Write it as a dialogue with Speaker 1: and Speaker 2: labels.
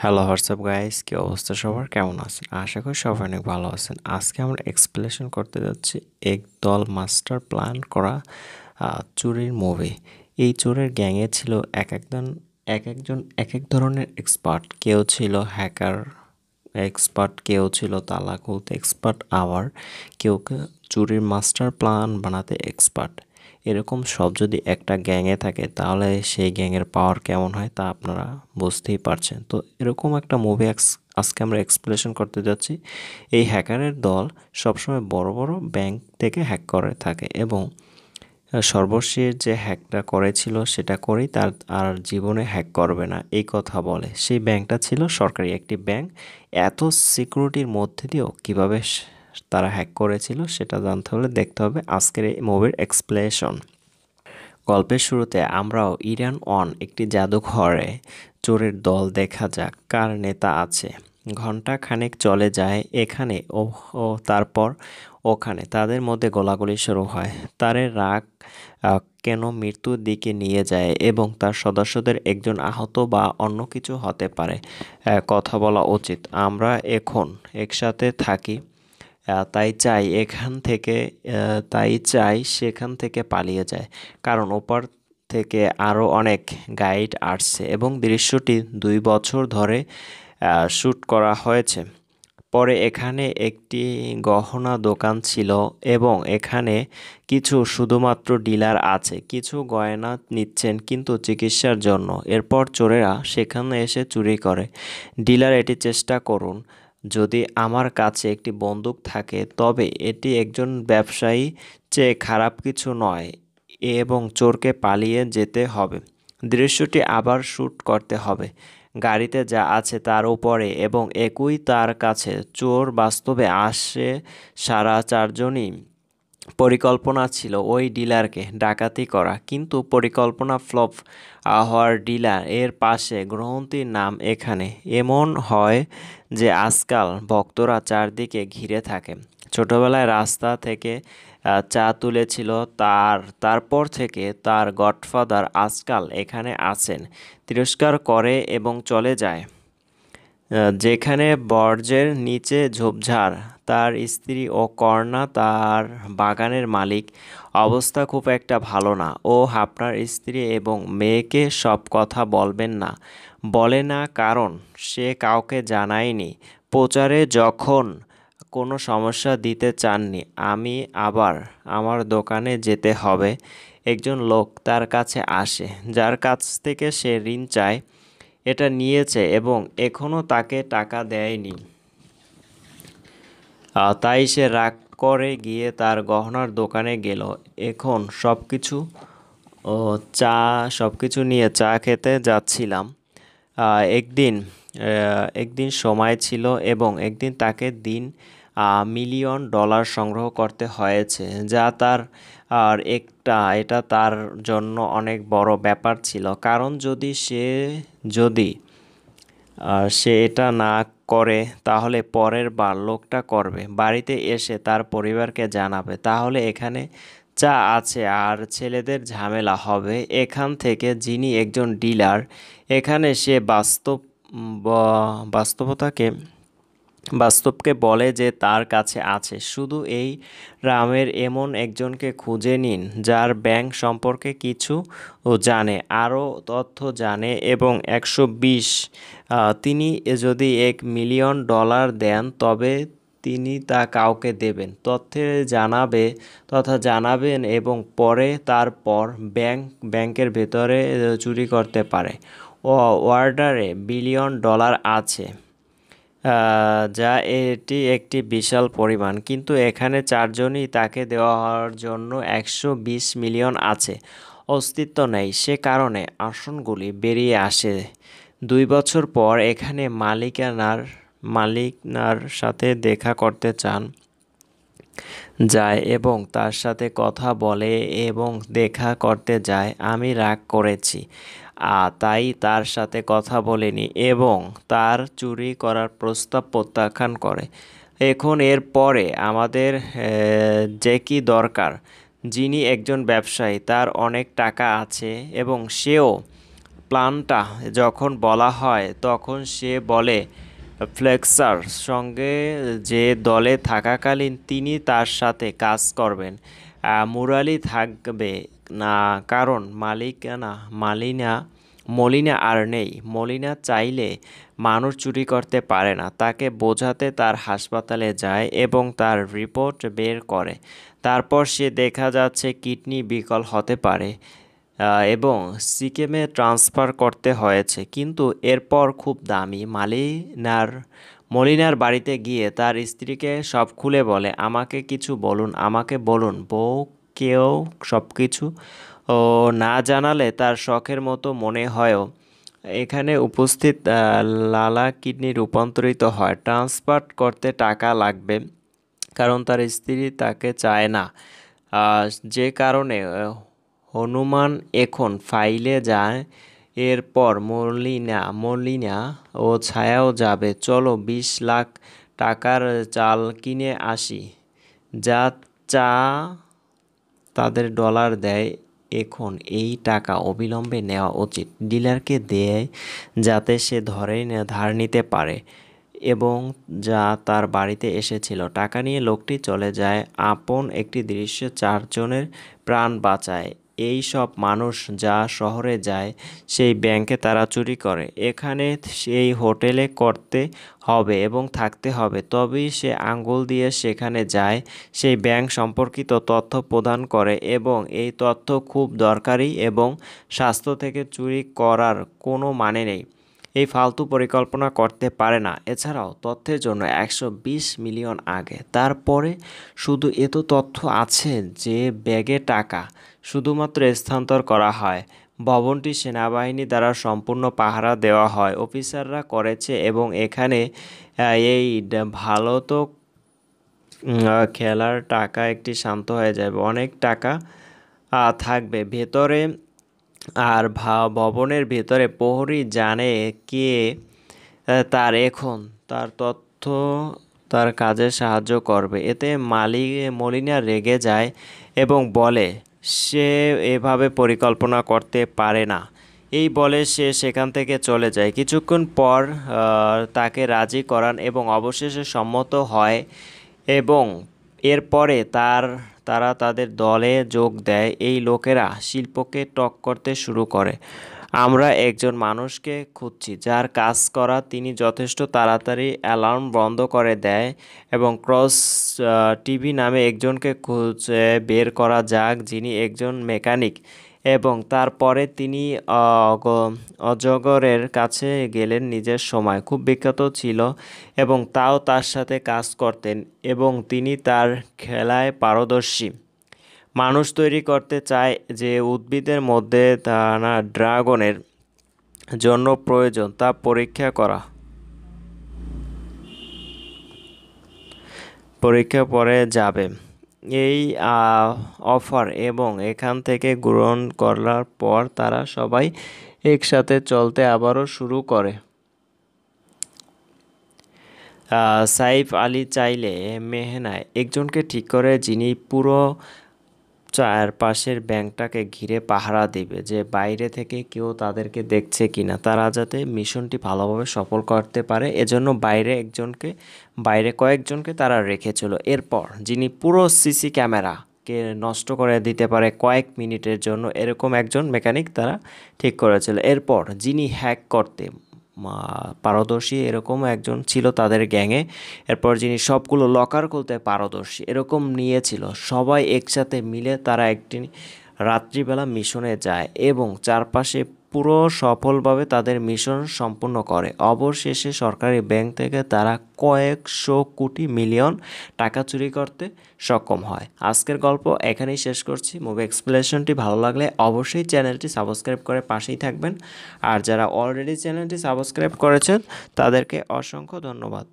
Speaker 1: Hello WhatsApp guys, কি অবস্থা সবার? কেমন আছেন? আশা করি সবাই অনেক ভালো আছেন। আজকে আমরা এক্সপ্লেনেশন করতে যাচ্ছি একদল মাস্টার প্ল্যান করা চোরের মুভি। এই চোরের গ্যাংয়ে ছিল এক একজন এক এক ধরনের এক্সপার্ট। কেউ ছিল হ্যাকার এক্সপার্ট, কেউ ছিল তালা খুলতে এক্সপার্ট, আবার কেউ চুরির মাস্টার প্ল্যান বানাতে এক্সপার্ট। এরকম সব যদি একটা গ্যাংয়ে থাকে তাহলে সেই গ্যাংয়ের পাওয়ার কেমন হয় তা আপনারা বুঝতেই পারছেন। তো এরকম একটা মুভি আজকে আমরা এক্সপ্লেনেশন করতে যাচ্ছি। এই হ্যাকারের দল সবসময় বড় বড় ব্যাংক থেকে হ্যাক করে থাকে এবং সর্বশেষ যে হ্যাকটা করেছিল সেটা করেই তার আর জীবনে হ্যাক করবে না এই কথা বলে। সেই ব্যাংকটা ছিল সরকারি একটি ব্যাংক। এত সিকিউরিটির মধ্যে দিয়েও কীভাবে তারা হ্যাক করেছিল সেটা জানতে হলে দেখতে হবে আজকের এই মুভির এক্সপ্লেনেশন। গল্পের শুরুতে আমরাও ইরান একটি জাদুঘরে চোরের দল দেখা যাক কার নেতা আছে। ঘন্টা খানেক চলে যায় এখানে ও তারপর ওখানে তাদের মধ্যে গোলাগুলি শুরু হয়। তারের রাগ কেন মৃত্যুর দিকে নিয়ে যায় এবং তার সদস্যদের একজন আহত বা অন্য কিছু হতে পারে। কথা বলা উচিত। আমরা এখন একসাথে থাকি। তাই চাই সেখান থেকে পালিয়ে যায়, কারণ ওপার থেকে আরও অনেক গাইড আসছে এবং দৃশ্যটি 2 বছর ধরে শ্যুট করা হয়েছে। পরে এখানে একটি গহনা দোকান ছিল এবং এখানে কিছু শুধুমাত্র ডিলার আছে, কিছু গয়না নিচ্ছেন কিন্তু চিকিৎসার জন্য। এরপর চোরেরা সেখানে এসে চুরি করে। ডিলার এটি চেষ্টা করুন। যদি আমার কাছে একটি বন্দুক থাকে তবে এটি একজন ব্যবসায়ী চেয়ে খারাপ কিছু নয় এবং চোরকে পালিয়ে যেতে হবে। দৃশ্যটি আবার শ্যুট করতে হবে গাড়িতে যা আছে তার উপরে এবং একই তার কাছে। চোর বাস্তবে আসে। সারা চারজনই পরিকল্পনা ছিল ওই ডিলারকে ডাকাতি করা, কিন্তু পরিকল্পনা ফ্লপ হওয়ার ডিলার এর পাশে গ্রহণটির নাম এখানে এমন হয় যে আজকাল ভক্তরা চারদিকে ঘিরে থাকে। ছোটবেলায় রাস্তা থেকে চা তুলেছিল তারপর থেকে তার গডফাদার আজকাল এখানে আছেন, তিরস্কার করে এবং চলে যায়। যেখানে বর্জ্যের নিচে ঝোপঝাড়। তার স্ত্রী ও কর্ণা তার বাগানের মালিক। অবস্থা খুব একটা ভালো না। ও আপনার স্ত্রী এবং মেয়েকে সব কথা বলবেন না। বলে না কারণ সে কাউকে জানায়নি। প্রচারে যখন কোনো সমস্যা দিতে চাননি। আমি আবার আমার দোকানে যেতে হবে। একজন লোক তার কাছে আসে যার কাছ থেকে সে ঋণ চায়। এটা নিয়েছে এবং এখনও তাকে টাকা দেয়নি। তাই সে রাগ করে গিয়ে তার গহনার দোকানে গেল। এখন ও চা সবকিছু নিয়ে চা খেতে যাচ্ছিলাম। একদিন সময় ছিল এবং একদিন তাকে মিলিয়ন ডলার সংগ্রহ করতে হয়েছে, যা তার এটা তার জন্য অনেক বড় ব্যাপার ছিল, কারণ যদি সে এটা না করে তাহলে পরের বার লোকটা করবে, বাড়িতে এসে তার পরিবারকে জানাবে, তাহলে এখানে চা আছে আর ছেলেদের ঝামেলা হবে এখান থেকে। যিনি একজন ডিলার এখানে সে বাস্তবতাকে বাস্তবকে বলে যে তার কাছে আছে। শুধু এই রামের এমন একজনকে খুঁজে নিন যার ব্যাংক সম্পর্কে কিছু জানে, আরও তথ্য জানে এবং 120 তিনি যদি $1 মিলিয়ন দেন তবে তিনি তা কাউকে দেবেন, জানাবেন এবং তারপর ব্যাংকের ভেতরে চুরি করতে পারে। অর্ডারে $1 বিলিয়ন আছে, যা এটি একটি বিশাল পরিমাণ, কিন্তু এখানে চারজনই তাকে দেওয়ার জন্য 120 মিলিয়ন আছে অস্তিত্ব নেই। সে কারণে আসনগুলি বেরিয়ে আসে। 2 বছর পর এখানে মালিকনার সাথে দেখা করতে যায় এবং তার সাথে কথা বলে এবং দেখা করতে যায়। আমি রাগ করেছি তাই তার সাথে কথা বলেনি এবং তার চুরি করার প্রস্তাব প্রত্যাখ্যান করে। এখন এর পরে আমাদের জ্যাকি দরকার, যিনি একজন ব্যবসায়ী, তার অনেক টাকা আছে এবং সেও প্ল্যানটা যখন বলা হয় তখন সে বলে ফ্লেক্সার সঙ্গে যে দলে থাকাকালীন তিনি তার সাথে কাজ করবেন। মুরালি থাকবে না, কারণ মলিনা আর নেই। মলিনা চাইলে মানুষ চুরি করতে পারে না। তাকে বোঝাতে তার হাসপাতালে যায় এবং তার রিপোর্ট বের করে। তারপর সে দেখা যাচ্ছে কিডনি বিকল হতে পারে এবং সিকিমে ট্রান্সফার করতে হয়েছে। কিন্তু এরপর খুব দামি মলিনার বাড়িতে গিয়ে তার স্ত্রীকে সব খুলে বলে, আমাকে কিছু বলুন, আমাকে বলুন। বউকেও সব কিছু না জানালে তার শখের মতো মনে হয়ও। এখানে উপস্থিত লালা কিডনি রূপান্তরিত হয়। ট্রান্সফার করতে টাকা লাগবে, কারণ তার স্ত্রী তাকে চায় না। যে কারণে হনুমান এখন ফাইলে যায়। এরপর মলিনা ও ছায়াও যাবে। চলো 20 লাখ টাকার চাল কিনে আসি। যা চা তাদের ডলার দেয়। এখন এই টাকা অবিলম্বে নেওয়া উচিত। ডিলারকে দেয় যাতে সে ধার নিতে পারে এবং যা তার বাড়িতে এসেছিল। টাকা নিয়ে লোকটি চলে যায়। আপন একটি দৃশ্য 4 জনের প্রাণ বাঁচায়। এই সব মানুষ যা শহরে যায় সেই ব্যাংকে তারা চুরি করে। এখানে সেই হোটেলে করতে হবে এবং থাকতে হবে, তবেই সে আঙ্গুল দিয়ে সেখানে যায়, সেই ব্যাংক সম্পর্কিত তথ্য প্রদান করে এবং এই তথ্য খুব দরকারি এবং স্বাস্থ্য থেকে চুরি করার কোনো মানে নেই। এই ফালতু পরিকল্পনা করতে পারে না। এছাড়াও তথ্যের জন্য 120 মিলিয়ন আগে। তারপরে শুধু এত তথ্য আছে যে ব্যাগে টাকা শুধুমাত্র স্থানান্তর করা হয়। ভবনটি সেনাবাহিনী দ্বারা সম্পূর্ণ পাহারা দেওয়া হয়। অফিসাররা করেছে এবং এখানে এই ভালো তো খেলার টাকা একটি শান্ত হয়ে যাবে। অনেক টাকা থাকবে ভেতরে। আর ভবনের ভেতরে প্রহরী জানে কে তার তথ্য তার কাজে সাহায্য করবে। এতে মলিনা রেগে যায় এবং বলে সে এভাবে পরিকল্পনা করতে পারে না। এই বলে সে সেখান থেকে চলে যায়। কিছুক্ষণ পর তাকে রাজি করান এবং অবশেষে সম্মত হয় এবং এরপরে তারা তাদের দলে যোগ দেয়। এই লোকেরা শিল্পকে টক করতে শুরু করে। আমরা একজন মানুষকে খুঁজছি যার কাজ করা। তিনি যথেষ্ট তাড়াতাড়ি অ্যালার্ম বন্ধ করে দেয় এবং ক্রস টিভি নামে একজনকে খুঁজে বের করা যাক, যিনি একজন মেকানিক। এবং তারপরে তিনি অজগরের কাছে গেলেন। নিজের সময় খুব বিখ্যাত ছিল এবং তাও তার সাথে কাজ করতেন এবং তিনি তার খেলায় পারদর্শী। মানুষ তৈরি করতে চায় যে উদ্ভিদের মধ্যে ড্রাগনের জন্য প্রয়োজন তা পরীক্ষা পরে যাবে। এই অফার এবং এখান থেকে গ্রহণ করার পর তারা সবাই একসাথে চলতে আবারও শুরু করে। সাইফ আলী চাইলে মেহনায় একজনকে ঠিক করে, যিনি পুরো চারপাশের ব্যাংকটাকে ঘিরে পাহারা দেবে, যে বাইরে থেকে কেউ তাদেরকে দেখছে কিনা, তারা যাতে মিশনটি ভালোভাবে সফল করতে পারে। এজন্য বাইরে কয়েকজনকে তারা রেখেছিল। এরপর যিনি পুরো সিসি ক্যামেরাকে নষ্ট করে দিতে পারে কয়েক মিনিটের জন্য, এরকম একজন মেকানিক তারা ঠিক করেছিল। এরপর যিনি হ্যাক করতে পারদর্শী, এরকম একজন ছিল তাদের গ্যাংয়ে। এরপর যিনি সবগুলো লকার খুলতে পারদর্শী, এরকম নিয়েছিল। সবাই একসাথে মিলে তারা একটি রাত্রিবেলা মিশনে যায় এবং চারপাশে পুরো সফলভাবে তাদের মিশন সম্পূর্ণ করে। অবশেষে সরকারি ব্যাংক থেকে তারা কয়েকশো কোটি মিলিয়ন টাকা চুরি করতে সক্ষম হয়। আজকের গল্প এখানেই শেষ করছি। মুভি এক্সপ্লেনেশনটি ভালো লাগলে অবশ্যই চ্যানেলটি সাবস্ক্রাইব করে পাশেই থাকবেন। আর যারা অলরেডি চ্যানেলটি সাবস্ক্রাইব করেছেন তাদেরকে অসংখ্য ধন্যবাদ।